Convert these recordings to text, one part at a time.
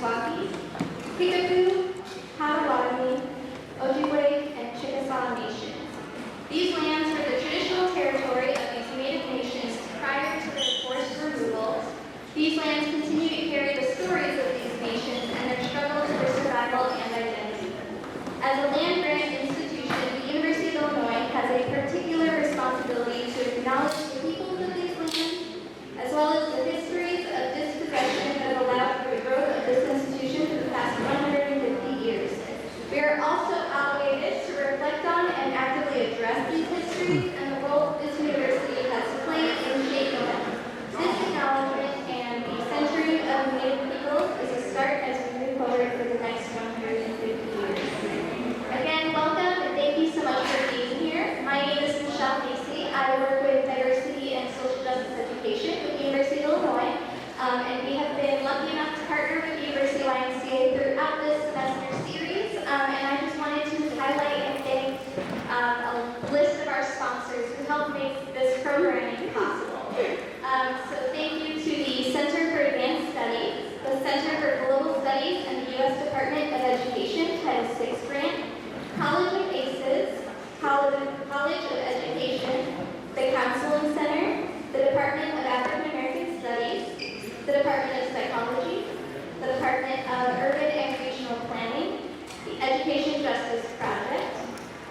Meskwaki, Kickapoo, Potawatomi, Ojibwe, and Chickasaw nations. These lands were the traditional territory of these native nations prior to their forced removal. These lands continue to carry the stories of these nations and their struggles for survival and identity. As a land-grant institution, the University of Illinois has a particular responsibility to acknowledge the peoples of these lands, as well as the histories of dispossession that have allowed for the growth of this institution for the past 150 years. We are also obligated to reflect on and actively address these histories and the role this university has played in shaping them. This acknowledgement and the centering of Native peoples is a start as we move forward for the next 150 years. Again, welcome and thank you so much for being here. My name is Michelle Casey. I work with diversity and social justice education with the University of Illinois, and we have been lucky enough to partner with the University YMCA throughout this semester series, and I just wanted to highlight and thank a list of our sponsors who helped make this programming possible. So thank you to the Center for Advanced Studies, the Center for Global Studies, and the U.S. Department of Education Title VI grant, College of ACES, College of Education, the Counseling Center, the Department of African American Studies, the Department of Psychology, the Department of Urban and Regional Planning, the Education Justice Project,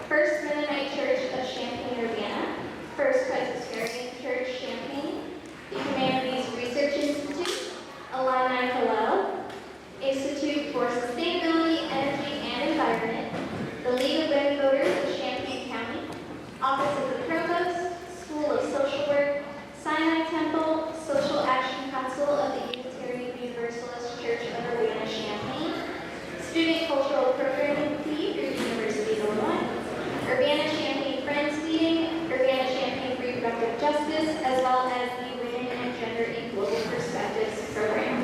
First Mennonite Church of Champaign, Urbana, First Presbyterian Church, Champaign, the Humanities Research Institute, Illini Hillel, Institute for Sustainability, Energy, and Environment, the League of Women Voters of Champaign County, Office of the Provost, School of Social Work, Sinai Temple, Social Action Council of the Unitarian Universalist Church of Urbana, Champaign, Student Cultural Programming Fee through the University of Illinois, Urbana Champaign Friends Meeting, Urbana Champaign Reproductive Justice, as well as the Women and Gender in Global Perspectives program.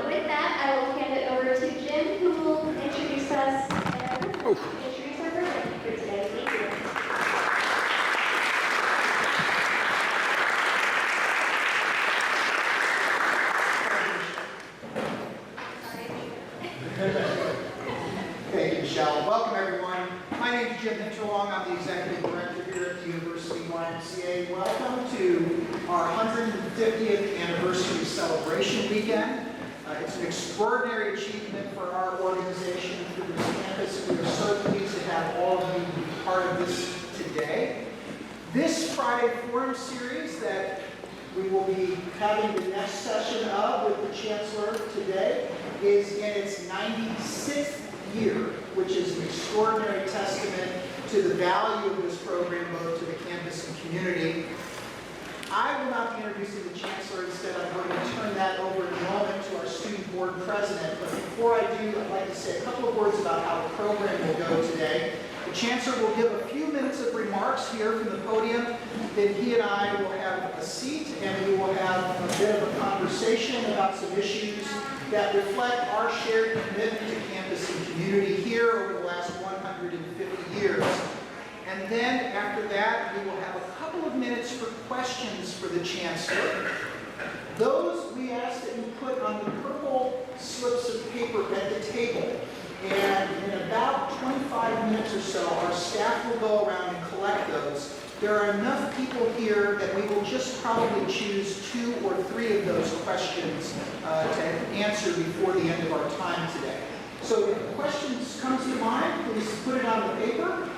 With that, I will hand it over to Jim, who will introduce us and introduce our program for today. Thank you. Thank you, Michelle. Welcome, everyone. My name is Jim Hinterlong. I'm the Executive Director here at the University YMCA. Welcome to our 150th anniversary celebration weekend. It's an extraordinary achievement for our organization through this campus. We are so pleased to have all of you be part of this today. This Friday Forum series that we will be having the next session of with the Chancellor today is in its 96th year, which is an extraordinary testament to the value of this program both to the campus and community. I will not be introducing the Chancellor. Instead, I'm going to turn that over in a moment to our student board president. But before I do, I'd like to say a couple of words about how the program will go today. The Chancellor will give a few minutes of remarks here from the podium. Then he and I will have a seat and we will have a bit of a conversation about some issues that reflect our shared commitment to campus and community here over the last 150 years. And then after that, we will have a couple of minutes for questions for the Chancellor. Those we ask that you put on the purple slips of paper at the table. And in about 25 minutes or so, our staff will go around and collect those. There are enough people here that we will just probably choose 2 or 3 of those questions to answer before the end of our time today. So if questions comes to mind, please put it on the paper.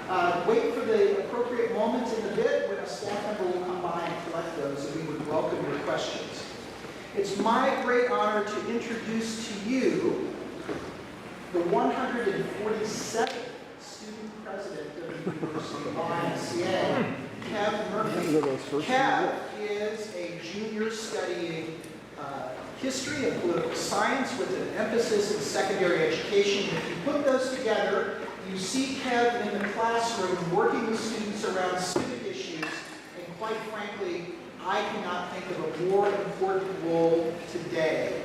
Wait for the appropriate moment in the bit when a staff member will come by and collect those, and we would welcome your questions. It's my great honor to introduce to you the 147th student president of the University of YMCA, Kev Murphy. Kev is a junior studying history and political science with an emphasis in secondary education. If you put those together, you see Kev in the classroom working with students around civic issues, and quite frankly, I cannot think of a more important role today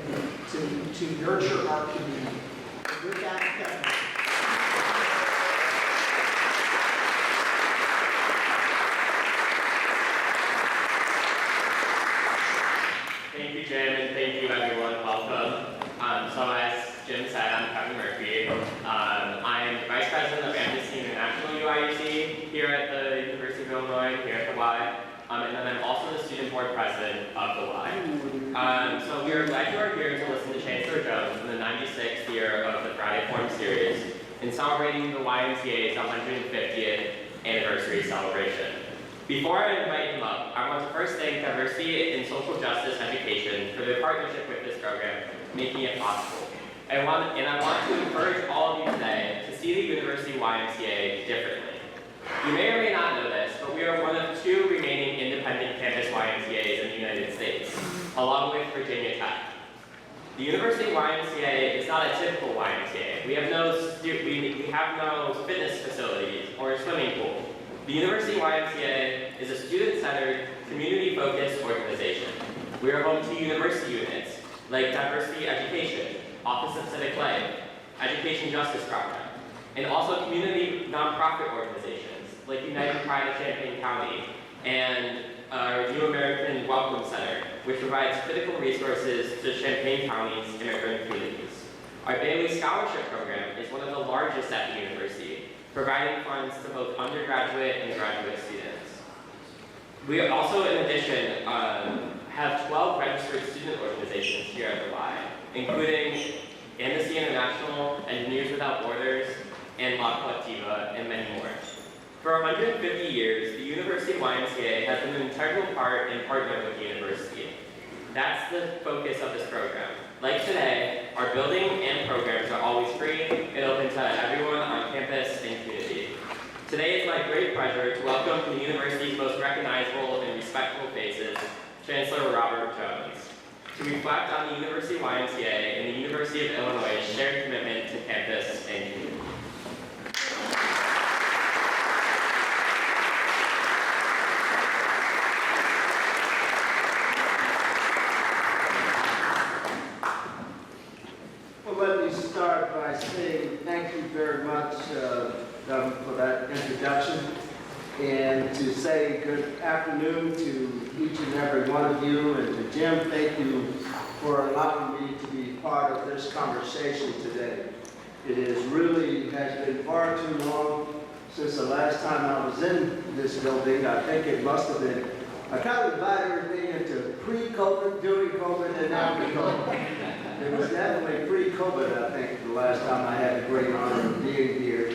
to nurture our community. And with that, Kevin. Thank you, Jim, and thank you, everyone. Welcome. So as Murphy. I'm Vice President of Amnesty International UIUC here at the University of Illinois, here at the Y. And then I'm also the Student Board President of the Y. So we are glad you are here to listen to Chancellor Jones in the 96th year of the Friday Forum series in celebrating the YMCA's 150th anniversary celebration. Before I invite him up, I want to first thank Diversity in Social Justice Education for their partnership with this program, making it possible. I want to encourage all of you today to see the University YMCA differently. You may or may not know this, but we are one of 2 remaining independent campus YMCAs in the United States, along with Virginia Tech. The University YMCA is not a typical YMCA. We have no fitness facilities or a swimming pool. The University YMCA is a student-centered, community-focused organization. We are home to university units like Diversity Education, Office of Civic Life, Education Justice Project, and also community nonprofit organizations like United Pride of Champaign County and our New American Welcome Center, which provides critical resources to Champaign County's immigrant communities. Our Bailey Scholarship Program is one of the largest at the university, providing funds to both undergraduate and graduate students. We also, in addition, have 12 registered student organizations here at the Y, including Amnesty International, Engineers Without Borders, and La Colectiva, and many more. For 150 years, the University YMCA has been an integral part and partner with the university. That's the focus of this program. Like today, our building and programs are always free and open to everyone on campus and community. Today it's my great pleasure to welcome the university's most recognizable and respectful faces, Chancellor Robert Jones, to reflect on the University YMCA and the University of Illinois' shared commitment to campus and community. Let me start by saying thank you very much for that introduction, and to say good afternoon to each and every one of you, and to Jim, thank you for allowing me to be part of this conversation today. It has been far too long since the last time I was in this building. I think it must have been, I kind of divide everything into pre-COVID, during COVID, and after COVID. It was definitely pre-COVID, I think, the last time I had the great honor of being here.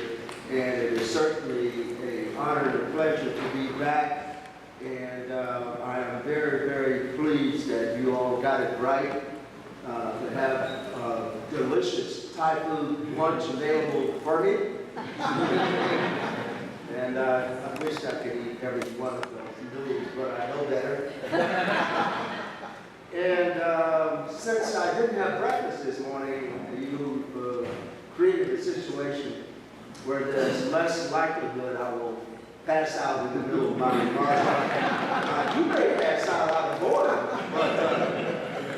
And it is certainly an honor and a pleasure to be back. And I am very, very pleased that you all got it right, to have delicious Thai food lunch available for me. And I wish I could eat every one of those noodles, but I know better. And since I didn't have breakfast this morning, you created a situation where there's less likelihood I will pass out in the middle of my remarks. You may pass out of boredom,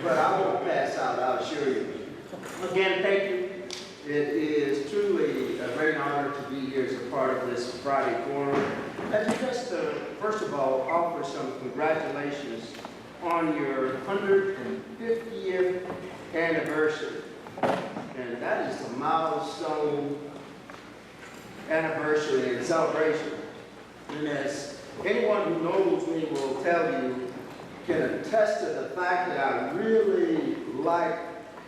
but I won't pass out, I'll assure you. Again, thank you. It is truly a great honor to be here as a part of this Friday Forum. Let me just, first of all, offer some congratulations on your 150th anniversary. And that is a milestone anniversary and celebration. And as anyone who knows me will tell you, can attest to the fact that I really like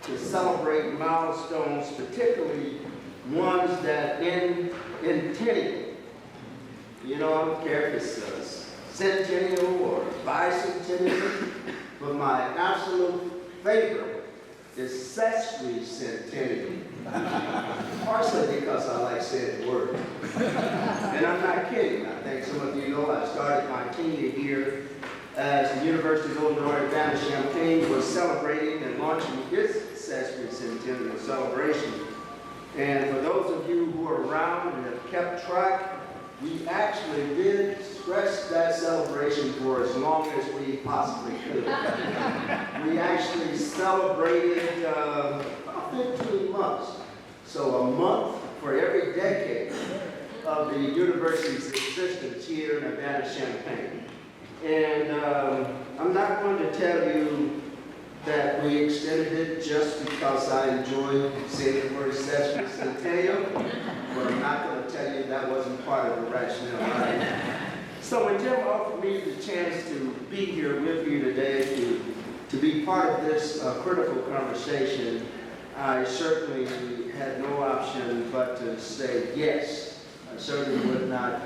to celebrate milestones, particularly ones that end in centennial. You know, I don't care if it's centennial or bicentennial, but my absolute favorite is sesquicentennial. Partially because I like saying the word. And I'm not kidding. I think some of you know I started my tenure here as the University of Illinois Urbana Champaign was celebrating and launching its sesquicentennial celebration. And for those of you who are around and have kept track, we actually did stretch that celebration for as long as we possibly could. We actually celebrated about 15 months. So a month for every decade of the university's existence here in Urbana Champaign. And I'm not going to tell you that we extended it just because I enjoyed saying the word sesquicentennial, but I'm not going to tell you that wasn't part of the rationale. Right? So when Jim offered me the chance to be here with you today to be part of this critical conversation, I certainly had no option but to say yes. I certainly would not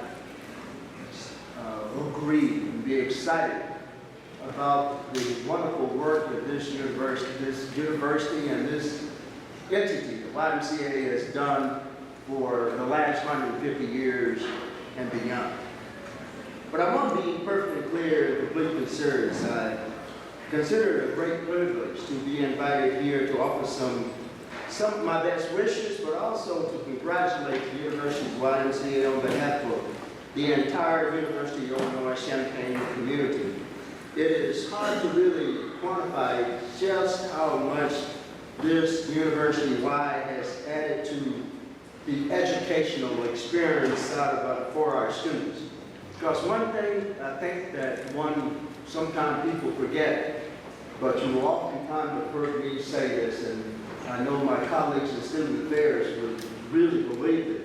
agree and be excited about the wonderful work that this university and this entity, the YMCA, has done for the last 150 years and beyond. But I want to be perfectly clear and completely serious. I consider it a great privilege to be invited here to offer some of my best wishes, but also to congratulate the University's YMCA on behalf of the entire University of Illinois Champaign community. It is hard to really quantify just how much this University Y has added to the educational experience for our students. Because one thing I think that sometimes people forget, but you will oftentimes have heard me say this, and I know my colleagues in student affairs would really believe this.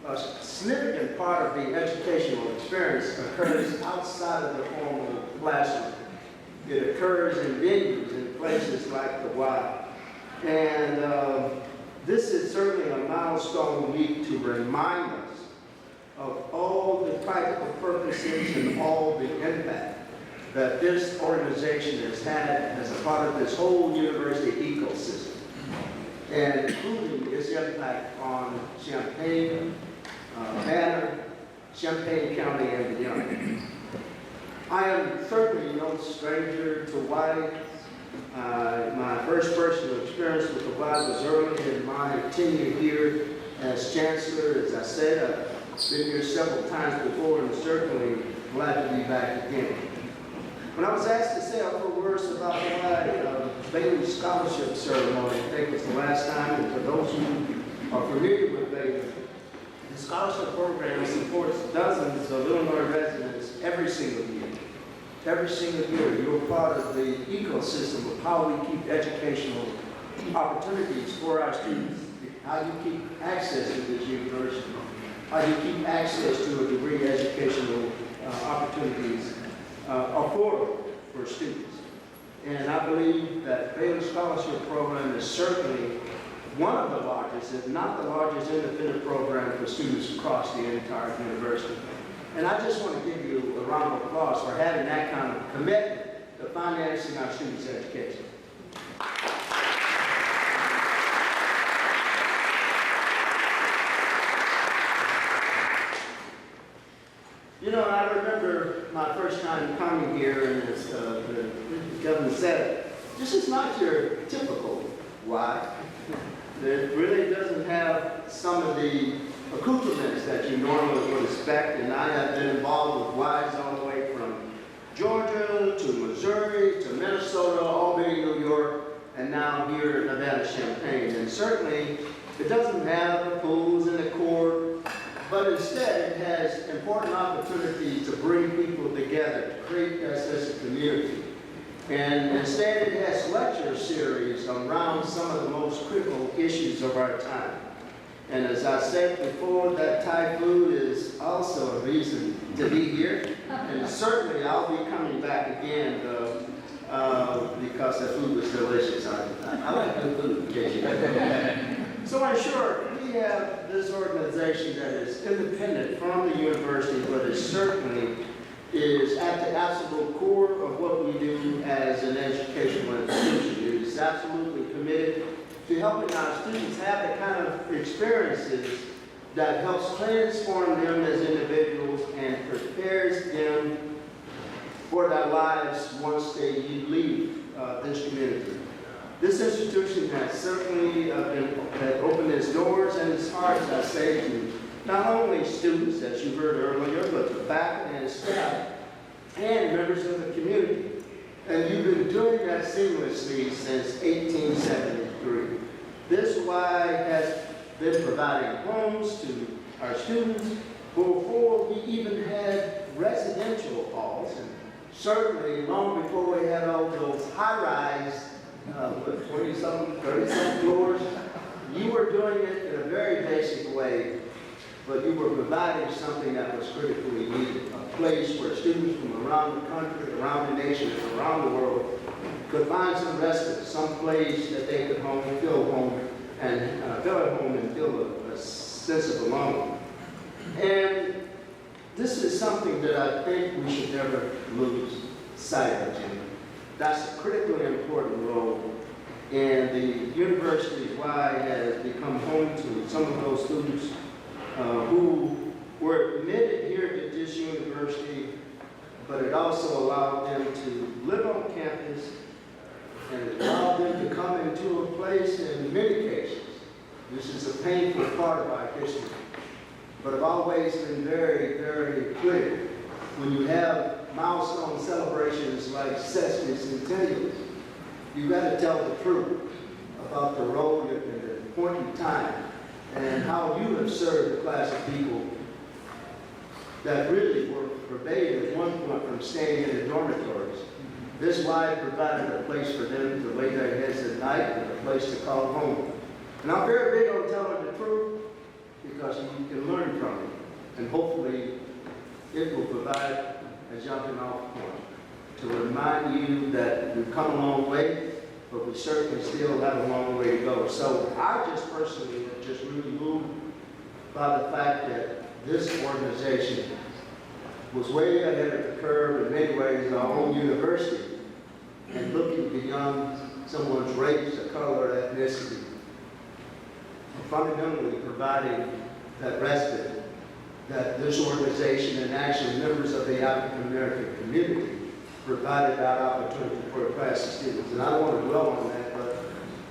A significant part of the educational experience occurs outside of the formal classroom. It occurs in venues, in places like the Y. And this is certainly a milestone week to remind us of all the practical purposes and all the impact that this organization has had as a part of this whole university ecosystem, and including its impact on Champaign, Banner, Champaign County, and beyond. I am certainly no stranger to Y. My first personal experience with the Y was early in my tenure here as Chancellor. As I said, I've been here several times before and certainly glad to be back again. When I was asked to say a couple words about the Y Bailey Scholarship Ceremony, I think it's the last time, and for those who are familiar with Bailey, the scholarship program supports dozens of Illinois residents every single year. Every single year, you're part of the ecosystem of how we keep educational opportunities for our students, how you keep access to this university, how you keep access to a degree educational opportunities affordable for students. And I believe that Bailey Scholarship Program is certainly one of the largest, if not the largest, independent program for students across the entire university. And I just want to give you a round of applause for having that kind of commitment to financing our students' education. You know, I remember my first time coming here, and as the governor said, this is not your typical Y. It really doesn't have some of the accoutrements that you normally would expect, and I have been involved with Ys all the way from Georgia to Missouri to Minnesota, Albany, New York, and now here in Nevada, Champaign. And certainly, it doesn't have the pools and the court, but instead it has important opportunities to bring people together, to create that sense of community. And instead it has lecture series around some of the most critical issues of our time. And as I said before, that Thai food is also a reason to be here. And certainly I'll be coming back again because the food was delicious. I like good food, in case you didn't know. So in short, we have this organization that is independent from the university, but it certainly is at the absolute core of what we do as an educational institution. It is absolutely committed to helping our students have the kind of experiences that helps transform them as individuals and prepares them for their lives once they leave this community. This institution has certainly opened its doors and its hearts, I say, to not only students, as you heard earlier, but to faculty and staff and members of the community. And you've been doing that seamlessly since 1873. This Y has been providing homes to our students before we even had residential halls, and certainly long before we had all those high-rise with 20-something, 30-something floors. You were doing it in a very basic way, but you were providing something that was critically needed, a place where students from around the country, around the nation, and around the world could find some respite, some place that they could feel at home and feel a sense of belonging. And this is something that I think we should never lose sight of, Jim. That's a critically important role, and the University of Y has become home to some of those students who were admitted here at this university, but it also allowed them to live on campus and it allowed them to come into a place in many cases. This is a painful part of our history, but I've always been very, very clear. When you have milestone celebrations like Sesame Centennial, you've got to tell the truth about the role and the important time and how you have served a class of people that really were forbade at one point from staying in the dormitories. This Y provided a place for them to lay their heads at night and a place to call home. And I'm very big on telling the truth because you can learn from it. And hopefully it will provide a jumping off point to remind you that we've come a long way, but we certainly still have a long way to go. So I just personally am just really moved by the fact that this organization was way ahead of the curve in many ways, our own university, and looking beyond someone's race or color or ethnicity, and fundamentally providing that respite that this organization and actually members of the African American community provided that opportunity for a class of students. And I don't want to dwell on that, but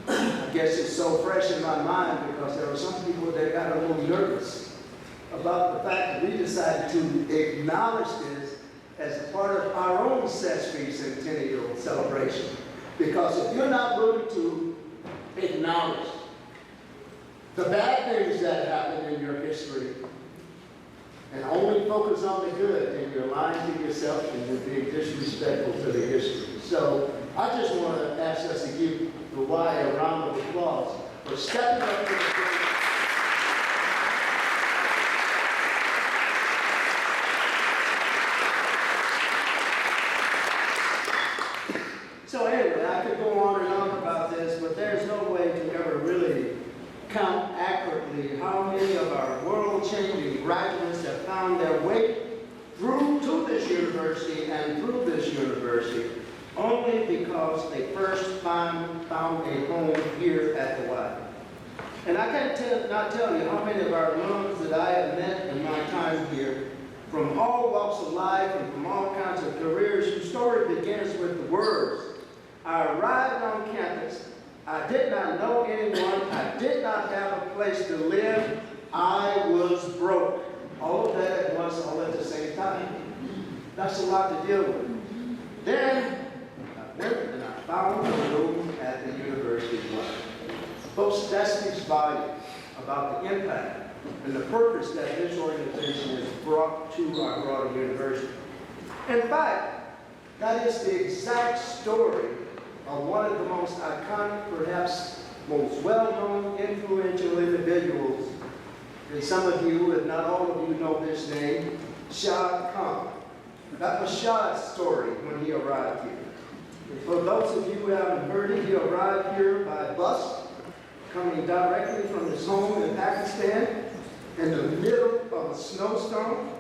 I guess it's so fresh in my mind because there were some people that got a little nervous about the fact that we decided to acknowledge this as a part of our own Sesame Centennial celebration. Because if you're not willing to acknowledge the bad things that happened in your history and only focus on the good, then you're lying to yourself and you're being disrespectful to the history. So I just want to ask us to give the Y a round of applause for stepping up to the plate. So anyway, I could go on and on about this, but there's no way to ever really count accurately how many of our world-changing graduates have found their way through to this university and through this university only because they first found a home here at the Y. And I can't not tell you how many of our alums that I have met in my time here from all walks of life and from all kinds of careers whose story begins with the words, I arrived on campus, I did not know anyone, I did not have a place to live, I was broke. All of that at once, all at the same time. That's a lot to deal with. Then I went and I found a room at the University of Y. Folks, that speaks volumes about the impact and the purpose that this organization has brought to our broader university. In fact, that is the exact story of one of the most iconic, perhaps most well-known, influential individuals. And some of you, if not all of you, know this name, Shad Khan. That was Shad's story when he arrived here. And for those of you who haven't heard it, he arrived here by bus, coming directly from his home in Pakistan, in the middle of a snowstorm.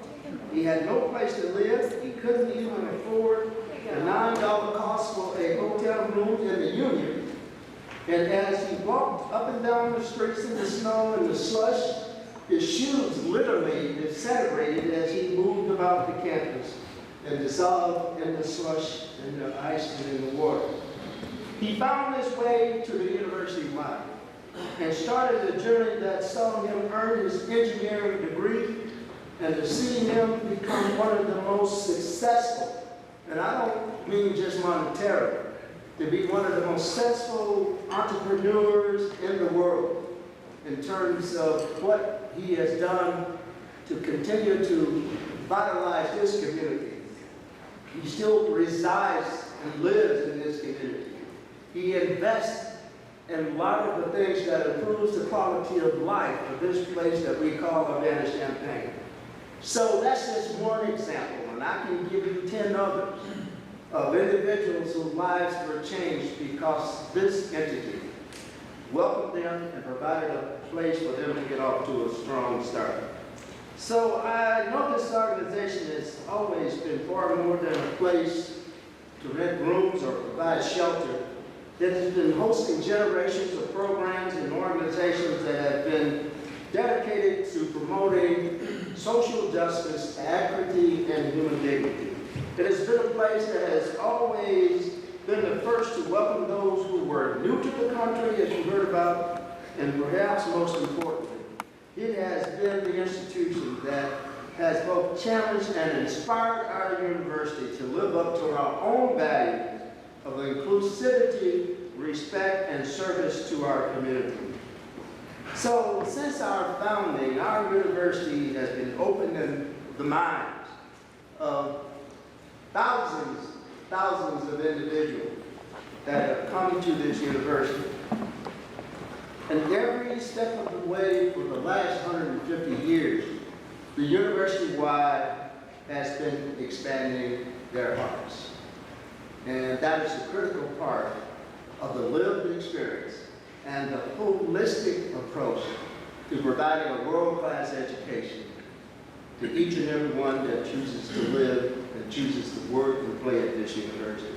He had no place to live. He couldn't even afford the $9 cost for a hotel room in the Union. And as he walked up and down the streets in the snow and the slush, his shoes literally disintegrated as he moved about the campus and dissolved in the slush, in the ice, and in the water. He found his way to the University of Y and started a journey that saw him earn his engineering degree and to see him become one of the most successful, and I don't mean just monetarily, to be one of the most successful entrepreneurs in the world in terms of what he has done to continue to vitalize this community. He still resides and lives in this community. He invests in a lot of the things that improves the quality of life of this place that we call Urbana, Champaign. So that's just one example, and I can give you 10 others of individuals whose lives were changed because this entity welcomed them and provided a place for them to get off to a strong start. So I know this organization has always been far more than a place to rent rooms or provide shelter. It has been hosting generations of programs and organizations that have been dedicated to promoting social justice, equity, and human dignity. It has been a place that has always been the first to welcome those who were new to the country, as you heard about, and perhaps most importantly, it has been the institution that has both challenged and inspired our university to live up to our own values of inclusivity, respect, and service to our community. So since our founding, our university has been opening the minds of thousands of individuals that have come to this university. And every step of the way for the last 150 years, the university-wide has been expanding their hearts. And that is a critical part of the lived experience and the holistic approach to providing a world-class education to each and every one that chooses to live and chooses to work and play at this university.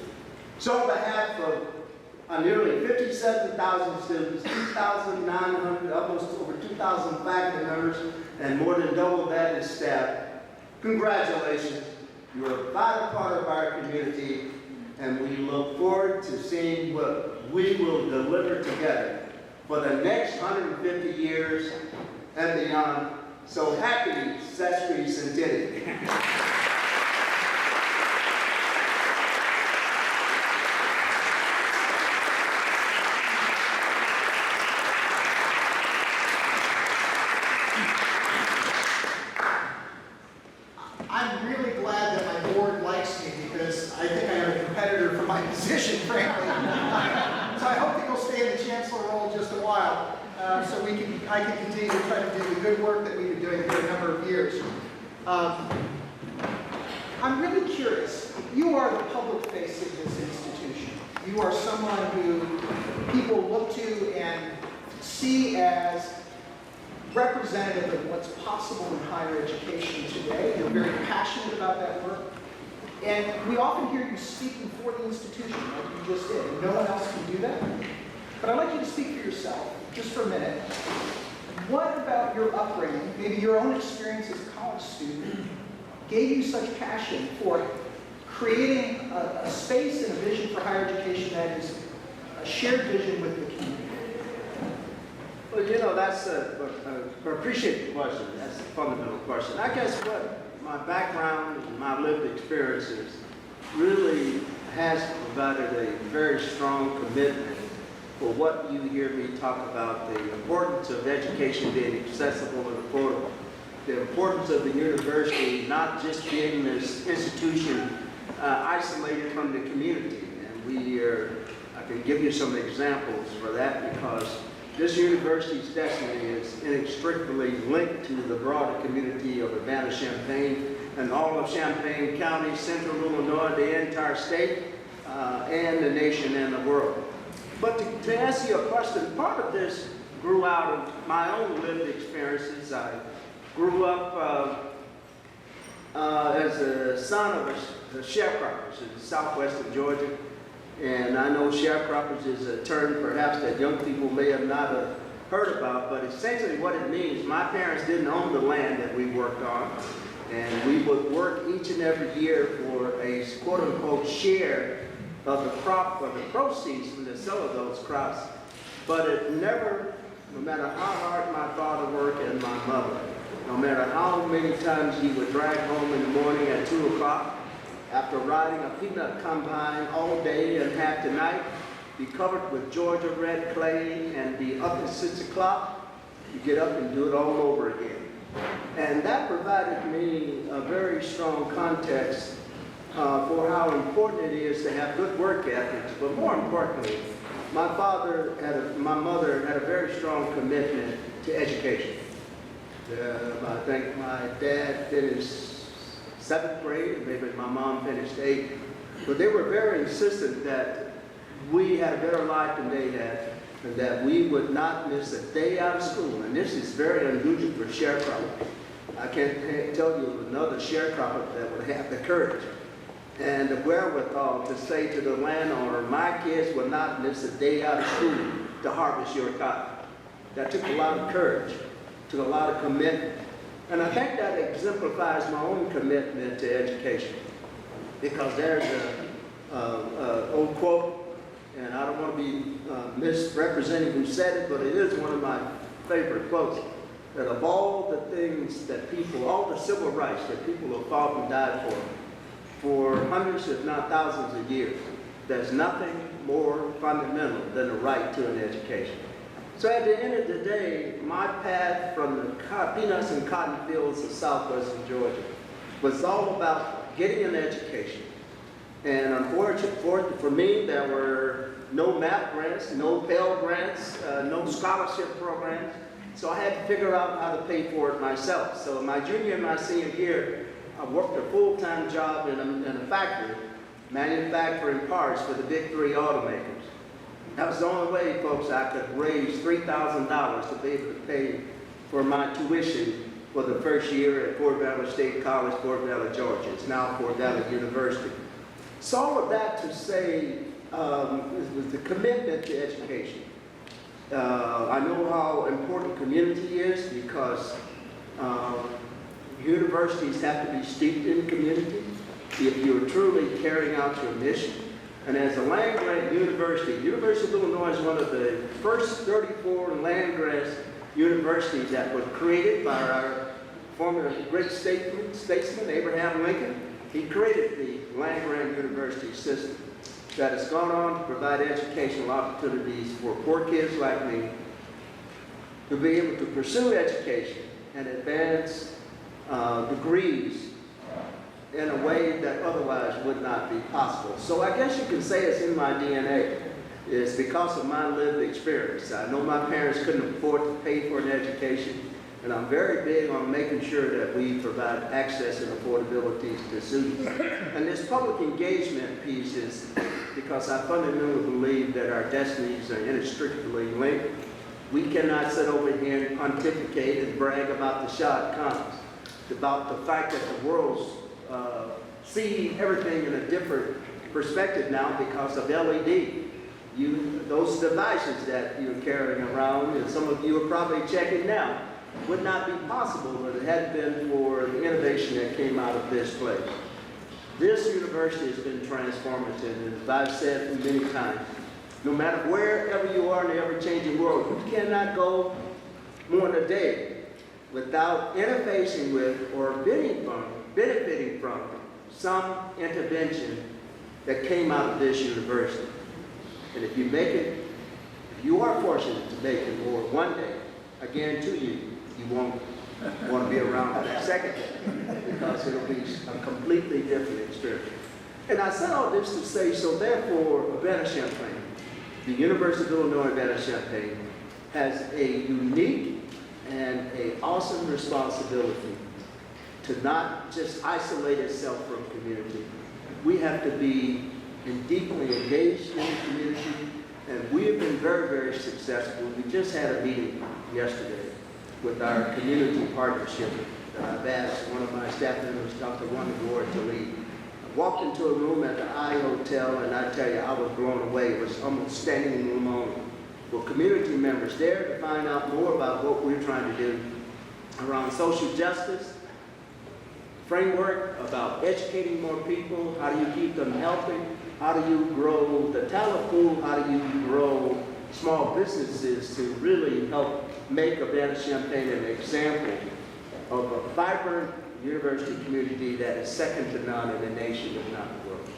So on behalf of nearly 57,000 students, 2,900, almost over 2,000 faculty members, and more than double that in staff, congratulations. You're a vital part of our community, and we look forward to seeing what we will deliver together for the next 150 years and beyond. So happy Sesame Centennial. I'm really glad that my board likes me because I think I am a competitor for my position, frankly. So I hope that you'll stay in the chancellor role just a while, so I can continue to try to do the good work that we've been doing for a number of years. I'm really curious. You are the public face of this institution. You are someone who people look to and see as representative of what's possible in higher education today. You're very passionate about that work. And we often hear you speaking for the institution, like you just did. And no one else can do that. But I'd like you to speak for yourself, just for a minute. What about your upbringing, maybe your own experience as a college student, gave you such passion for creating a space and a vision for higher education that is a shared vision with the community? Well, you know, that's I appreciate the question. That's a fundamental question. I guess what my background and my lived experiences really has provided a very strong commitment for what you hear me talk about, the importance of education being accessible and affordable, the importance of the university not just being this institution isolated from the community. And I can give you some examples for that because this university's destiny is inextricably linked to the broader community of Urbana, Champaign, and all of Champaign County, Central Illinois, the entire state, and the nation and the world. But to answer your question, part of this grew out of my own lived experiences. I grew up as a son of the sharecroppers in southwestern Georgia. And I know sharecroppers is a term perhaps that young people may have not heard about, but essentially what it means, my parents didn't own the land that we worked on, and we would work each and every year for a quote-unquote share of the crop or the proceeds from the sale of those crops. But it never, no matter how hard my father worked and my mother, no matter how many times he would drag home in the morning at 2 o'clock, after riding a peanut combine all day and half the night, be covered with Georgia red clay and be up at 6 o'clock, you get up and do it all over again. And that provided me a very strong context for how important it is to have good work ethics, but more importantly, my mother had a very strong commitment to education. I think my dad finished 7th grade, and maybe my mom finished 8th. But they were very insistent that we had a better life than they had, and that we would not miss a day out of school. And this is very unusual for sharecroppers. I can't tell you another sharecropper that would have the courage and the wherewithal to say to the landowner, my kids will not miss a day out of school to harvest your cotton. That took a lot of courage, took a lot of commitment. And I think that exemplifies my own commitment to education. Because there's an old quote, and I don't want to be misrepresenting who said it, but it is one of my favorite quotes, that of all the things that people, all the civil rights that people have fought and died for hundreds if not thousands of years, there's nothing more fundamental than the right to an education. So at the end of the day, my path from the peanuts and cotton fields of southwestern Georgia was all about getting an education. And unfortunately for me, there were no MAP grants, no Pell grants, no scholarship programs. So I had to figure out how to pay for it myself. So my junior and my senior year, I worked a full-time job in a factory, manufacturing parts for the big 3 automakers. That was the only way, folks, I could raise $3,000 to be able to pay for my tuition for the first year at Fort Valley State College, Fort Valley, Georgia. It's now Fort Valley University. So all of that to say was the commitment to education. I know how important community is because universities have to be steeped in community if you're truly carrying out your mission. And as a land-grant university, University of Illinois is one of the first 34 land-grant universities that was created by our former great statesman, Abraham Lincoln. He created the land-grant university system that has gone on to provide educational opportunities for poor kids like me to be able to pursue education and advance degrees in a way that otherwise would not be possible. So I guess you can say it's in my DNA. It's because of my lived experience. I know my parents couldn't afford to pay for an education, and I'm very big on making sure that we provide access and affordability to students. And this public engagement piece is because I fundamentally believe that our destinies are inextricably linked. We cannot sit over here and pontificate and brag about the shot comments, about the fact that the world's see everything in a different perspective now because of LED. Those devices that you're carrying around, and some of you are probably checking now, would not be possible if it hadn't been for the innovation that came out of this place. This university has been transformative, and as I've said many times, no matter wherever you are in the ever-changing world, you cannot go more than a day without interfacing with or benefiting from some intervention that came out of this university. And if you make it, if you are fortunate to make it more one day, I guarantee you won't want to be around for that second day because it'll be a completely different experience. And I said all this to say, so therefore, Urbana-Champaign, the University of Illinois Urbana-Champaign, has a unique and an awesome responsibility to not just isolate itself from community. We have to be deeply engaged in the community, and we have been very, very successful. We just had a meeting yesterday with our community partnership that I've asked one of my staff members, Dr. Wanda Ward, to lead. I walked into a room at the I Hotel, and I tell you, I was blown away. It was almost standing room only for community members there to find out more about what we're trying to do around social justice, framework about educating more people, how do you keep them healthy, how do you grow the talent pool, how do you grow small businesses to really help make Urbana-Champaign an example of a vibrant university community that is second to none in the nation, if not the world.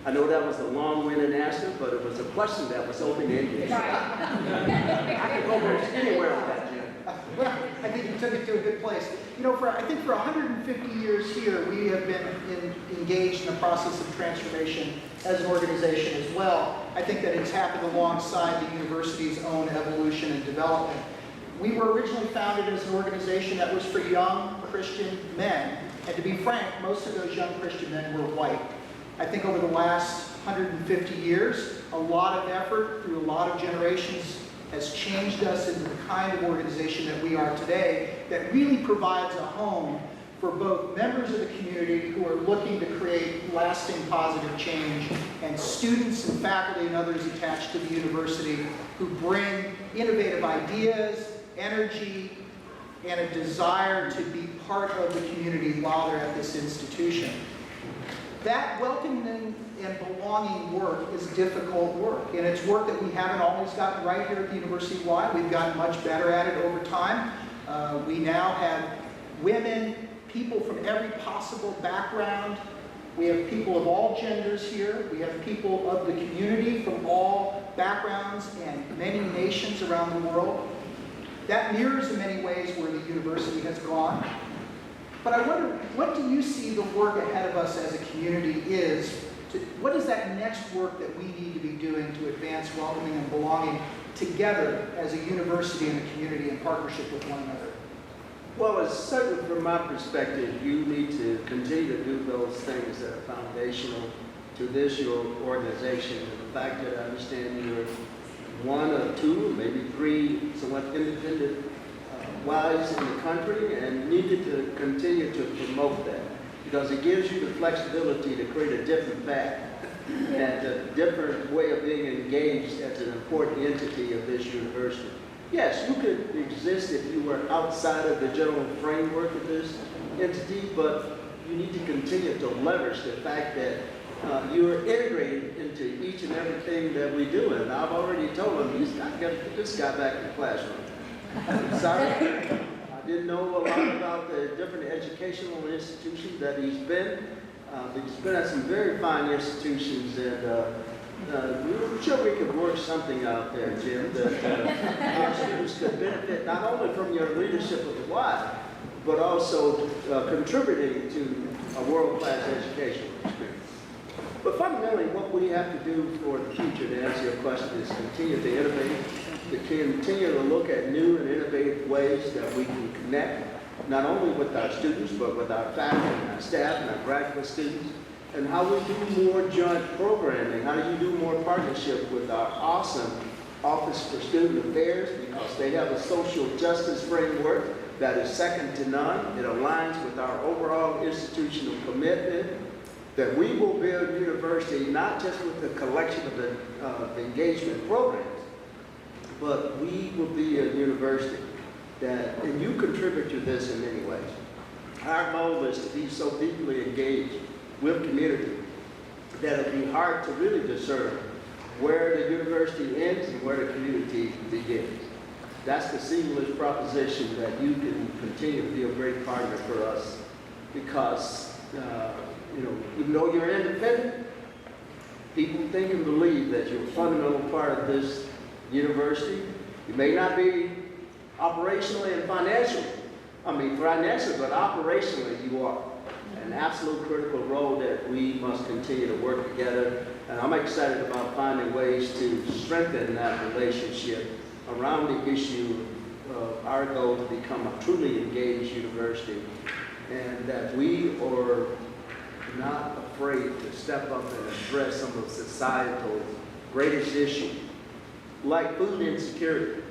I know that was a long-winded answer, but it was a question that was open-ended. I could go anywhere with that, Jim. I think you took it to a good place. You know, I think for 150 years here, we have been engaged in the process of transformation as an organization as well. I think that it's happened alongside the university's own evolution and development. We were originally founded as an organization that was for young Christian men. And to be frank, most of those young Christian men were white. I think over the last 150 years, a lot of effort through a lot of generations has changed us into the kind of organization that we are today that really provides a home for both members of the community who are looking to create lasting positive change and students and faculty and others attached to the university who bring innovative ideas, energy, and a desire to be part of the community while they're at this institution. That welcoming and belonging work is difficult work, and it's work that we haven't always gotten right here at the University Y. We've gotten much better at it over time. We now have women, people from every possible background. We have people of all genders here. We have people of the community from all backgrounds and many nations around the world. That mirrors in many ways where the university has gone. But I wonder, what do you see the work ahead of us as a community is? What is that next work that we need to be doing to advance welcoming and belonging together as a university and a community in partnership with one another? Well, it's certainly from my perspective, you need to continue to do those things that are foundational to this, your organization. And the fact that I understand you're one of two, maybe three somewhat independent Ys in the country, and needed to continue to promote that because it gives you the flexibility to create a different path and a different way of being engaged as an important entity of this university. Yes, you could exist if you were outside of the general framework of this entity, but you need to continue to leverage the fact that you're integrated into each and everything that we do. And I've already told them, he's got to get this guy back in the classroom. Sorry, I didn't know a lot about the different educational institutions that he's been. He's been at some very fine institutions, and we're sure we could work something out there, Jim, that our students could benefit not only from your leadership of the Y, but also contributing to a world-class educational experience. But fundamentally, what we have to do for the future, to answer your question, is continue to innovate, to continue to look at new and innovative ways that we can connect, not only with our students, but with our faculty and our staff and our graduate students, and how we do more joint programming, how do you do more partnership with our awesome Office for Student Affairs, because they have a social justice framework that is second to none. It aligns with our overall institutional commitment that we will build university not just with a collection of engagement programs, but we will be a university that, and you contribute to this in many ways. Our goal is to be so deeply engaged with community that it'll be hard to really discern where the university ends and where the community begins. That's the seamless proposition that you can continue to be a great partner for us because, even though you're independent, people think and believe that you're a fundamental part of this university. You may not be operationally and financially, but operationally you are. An absolute critical role that we must continue to work together. And I'm excited about finding ways to strengthen that relationship around the issue of our goal to become a truly engaged university, and that we are not afraid to step up and address some of societal's greatest issues, like food insecurity.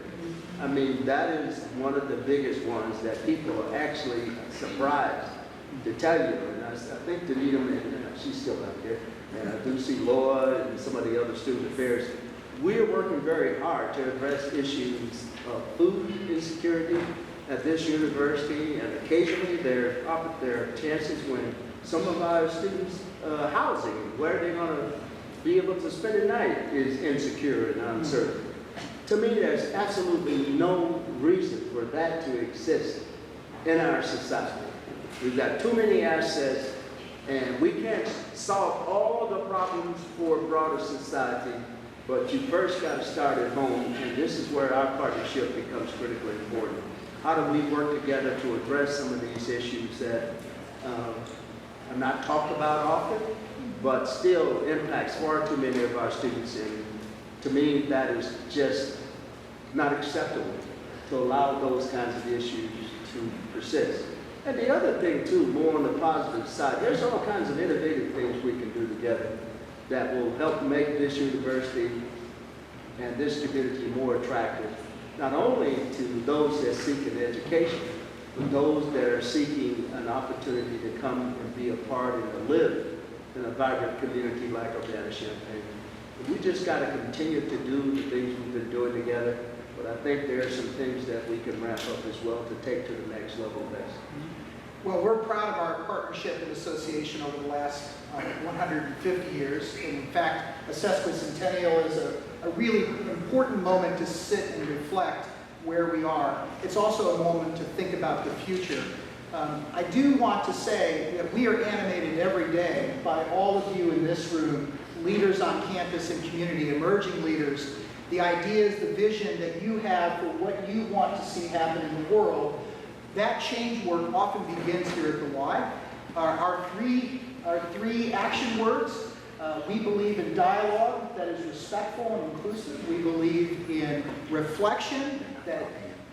That is one of the biggest ones that people are actually surprised to tell you. And I think Danita, and she's still out there, and I do see Laura and some of the other student affairs. We're working very hard to address issues of food insecurity at this university, and occasionally there are chances when some of our students' housing, where they're going to be able to spend the night, is insecure and uncertain. To me, there's absolutely no reason for that to exist in our society. We've got too many assets, and we can't solve all the problems for broader society, but you first got to start at home, and this is where our partnership becomes critically important. how do we work together to address some of these issues that are not talked about often, but still impacts far too many of our students. And to me, that is just not acceptable to allow those kinds of issues to persist. And the other thing too, more on the positive side, there's all kinds of innovative things we can do together that will help make this university and this community more attractive, not only to those that seek an education, but those that are seeking an opportunity to come and be a part and to live in a vibrant community like Urbana, Champaign. We just got to continue to do the things we've been doing together, but I think there are some things that we can wrap up as well to take to the next level best. Well, we're proud of our partnership and association over the last 150 years. And in fact, a sesquicentennial is a really important moment to sit and reflect where we are. It's also a moment to think about the future. I do want to say that we are animated every day by all of you in this room, leaders on campus and community, emerging leaders, the ideas, the vision that you have for what you want to see happen in the world. That change work often begins here at the Y. Our three action words, we believe in dialogue that is respectful and inclusive. We believe in reflection that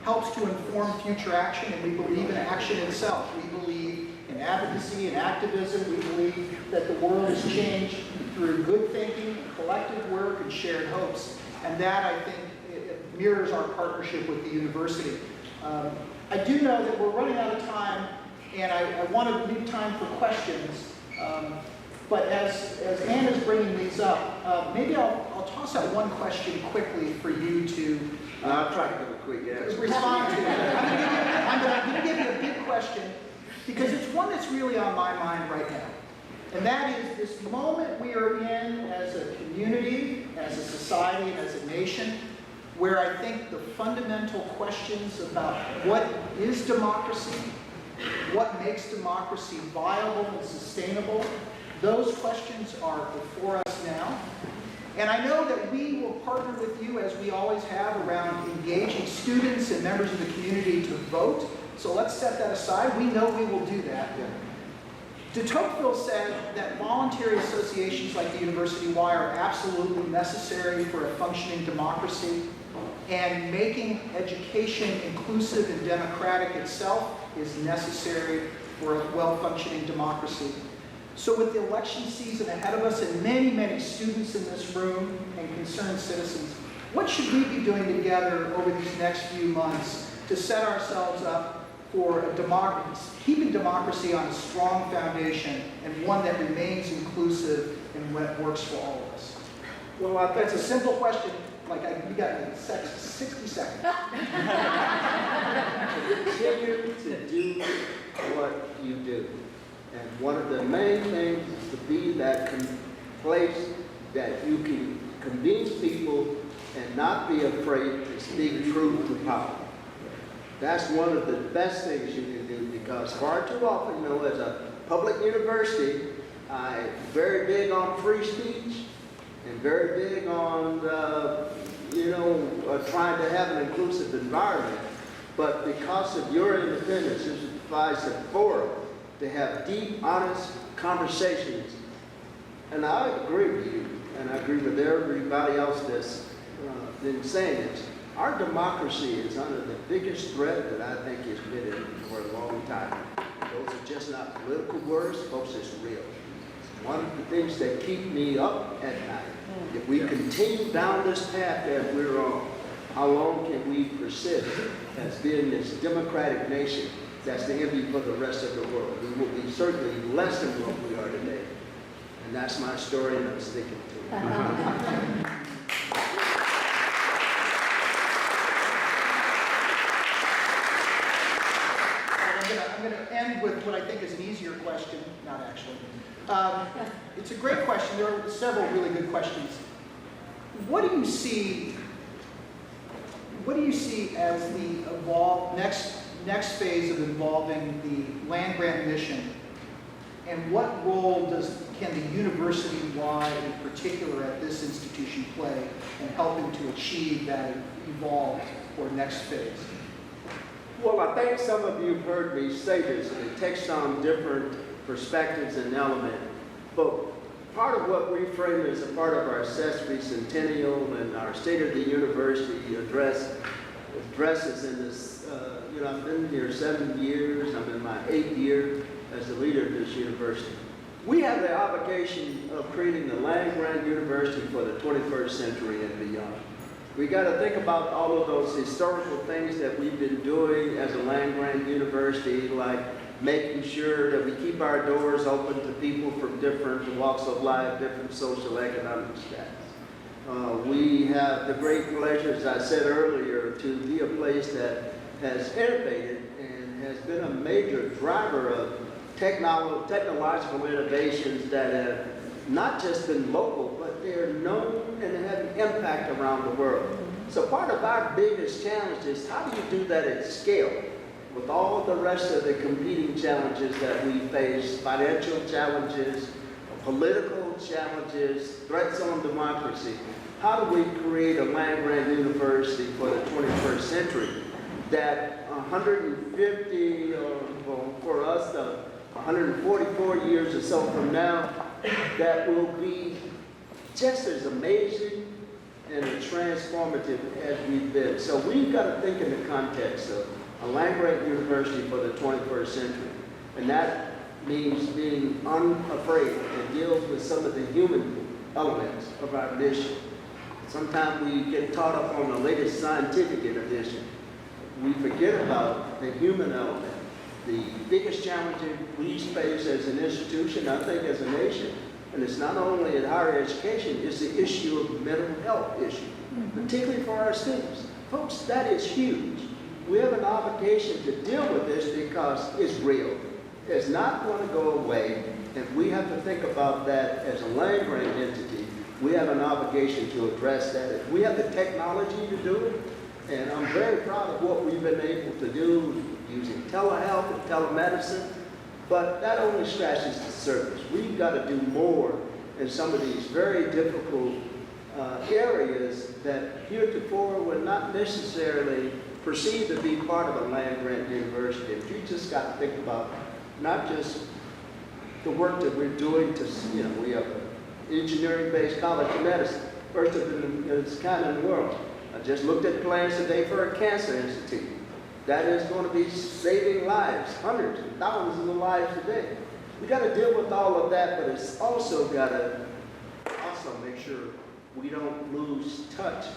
helps to inform future action, and we believe in action itself. We believe in advocacy and activism. We believe that the world is changed through good thinking, collective work, and shared hopes. And that, I think, it mirrors our partnership with the university. I do know that we're running out of time, and I want to leave time for questions. But as Ann is bringing these up, maybe I'll toss out one question quickly for you to I'll try to give a quick answer. respond to. I'm going to give you a big question because it's one that's really on my mind right now. And that is this moment we are in as a community, as a society, and as a nation, where I think the fundamental questions about what is democracy, what makes democracy viable and sustainable, those questions are before us now. And I know that we will partner with you, as we always have, around engaging students and members of the community to vote. So let's set that aside. We know we will do that. De Tocqueville said that voluntary associations like the University Y are absolutely necessary for a functioning democracy, and making education inclusive and democratic itself is necessary for a well-functioning democracy. So with the election season ahead of us and many, many students in this room and concerned citizens, what should we be doing together over these next few months to set ourselves up for a democracy, keeping democracy on a strong foundation and one that remains inclusive and works for all of us? Well, that's a simple question. You got 60 seconds. Continue to do what you do. And one of the main things is to be that place that you can convince people and not be afraid to speak truth to power. That's one of the best things you can do, because far too often, as a public university, I'm very big on free speech and very big on, trying to have an inclusive environment. But because of your independence, this provides a forum to have deep, honest conversations. And I agree with you, and I agree with everybody else that's been saying this. Our democracy is under the biggest threat that I think has been in for a long time. Those are just not political words, folks, it's real. One of the things that keep me up at night, if we continue down this path that we're on, how long can we persist as being this democratic nation that's the envy for the rest of the world? We will be certainly less than what we are today. And that's my story, and I'm sticking to it. I'm going to end with what I think is an easier question, not actually. It's a great question. There are several really good questions. What do you see as the next phase of involving the land grant mission, and what role can the University Y in particular at this institution play in helping to achieve that evolved or next phase? Well, I think some of you have heard me say this, and it takes on different perspectives and elements. But part of what we frame as a part of our accessory centennial and our State of the University addresses in this, I've been here 7 years, I'm in my 8th year as the leader of this university. We have the obligation of creating the land-grant university for the 21st century and beyond. We got to think about all of those historical things that we've been doing as a land-grant university, like making sure that we keep our doors open to people from different walks of life, different social economic status. We have the great pleasure, as I said earlier, to be a place that has innovated and has been a major driver of technological innovations that have not just been local, but they're known and have an impact around the world. So part of our biggest challenge is how do you do that at scale with all the rest of the competing challenges that we face, financial challenges, political challenges, threats on democracy. How do we create a land-grant university for the 21st century that 150, for us, 144 years or so from now, that will be just as amazing and as transformative as we've been. So we've got to think in the context of a land-grant university for the 21st century. And that means being unafraid to deal with some of the human elements of our mission. Sometimes we get caught up on the latest scientific innovation. We forget about the human element. The biggest challenge we face as an institution, I think as a nation, and it's not only in higher education, is the issue of mental health issue, particularly for our students. Folks, that is huge. We have an obligation to deal with this because it's real. It's not going to go away, and we have to think about that as a land-grant entity. We have an obligation to address that. If we have the technology to do it, and I'm very proud of what we've been able to do using telehealth and telemedicine, but that only scratches the surface. We've got to do more in some of these very difficult areas that heretofore were not necessarily perceived to be part of a land-grant university. And you just got to think about not just the work that we're doing to, we have an engineering-based college of medicine, first of its kind in the world. I just looked at plans today for a cancer institute. That is going to be saving lives, hundreds and thousands of lives today. We got to deal with all of that, but it's also got to make sure we don't lose touch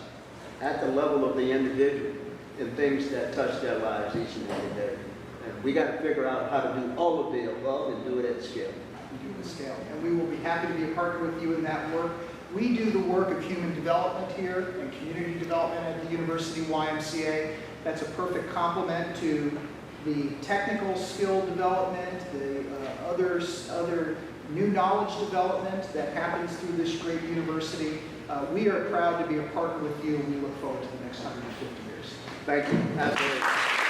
at the level of the individual in things that touch their lives each and every day. And we got to figure out how to do all of the above and do it at scale. Do the scale, and we will be happy to be a partner with you in that work. We do the work of human development here and community development at the University YMCA. That's a perfect complement to the technical skill development, the other new knowledge development that happens through this great university. We are proud to be a partner with you, and we look forward to the next 150 years. Thank you. Absolutely.